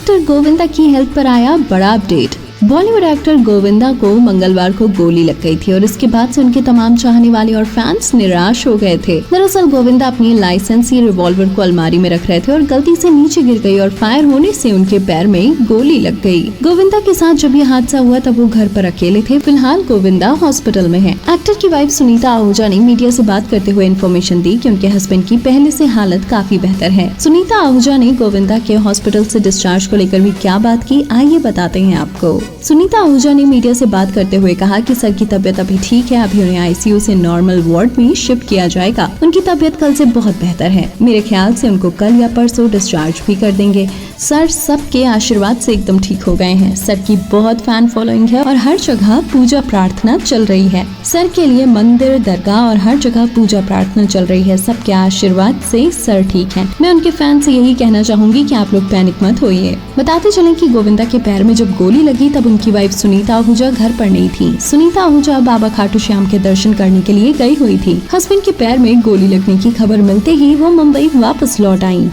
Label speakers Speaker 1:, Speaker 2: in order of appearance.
Speaker 1: Actor Govinda की health पर आया बड़ा अपडेट। बॉलीवुड एक्टर गोविंदा को मंगलवार को गोली लग गई थी और इसके बाद से उनके तमाम चाहने वाले और फैंस निराश हो गए थे। दरअसल गोविंदा अपनी लाइसेंसी रिवॉल्वर को अलमारी में रख रहे थे और गलती से नीचे गिर गई और फायर होने से उनके पैर में गोली लग गई। गोविंदा के साथ जब ये हादसा हुआ तब वो घर पर अकेले थे। फिलहाल गोविंदा हॉस्पिटल में है। एक्टर की वाइफ सुनीता आहूजा ने मीडिया से बात करते हुए इन्फॉर्मेशन दी कि उनके हस्बैंड की पहले से हालत काफी बेहतर है। सुनीता आहूजा ने गोविंदा के हॉस्पिटल से डिस्चार्ज को लेकर भी क्या बात की, आइए बताते हैं आपको। सुनीता आहूजा ने मीडिया से बात करते हुए कहा कि सर की तबीयत अभी ठीक है, अभी उन्हें आईसीयू से नॉर्मल वार्ड में शिफ्ट किया जाएगा। उनकी तबीयत कल से बहुत बेहतर है। मेरे ख्याल से उनको कल या परसों डिस्चार्ज भी कर देंगे। सर सबके आशीर्वाद से एकदम ठीक हो गए हैं। सर की बहुत फैन फॉलोइंग है और हर जगह पूजा प्रार्थना चल रही है। सर के लिए मंदिर, दरगाह और हर जगह पूजा प्रार्थना चल रही है। सबके आशीर्वाद से सर ठीक है। मैं उनके फैन से यही कहना चाहूंगी कि आप लोग पैनिक मत होइए। बताते चलें कि गोविंदा के पैर में जब गोली लगी तब उनकी वाइफ सुनीता आहूजा घर पर नहीं थी। सुनीता आहूजा बाबा खाटू श्याम के दर्शन करने के लिए गई हुई थी। हस्बैंड के पैर में गोली लगने की खबर मिलते ही वो मुंबई वापस लौट आई।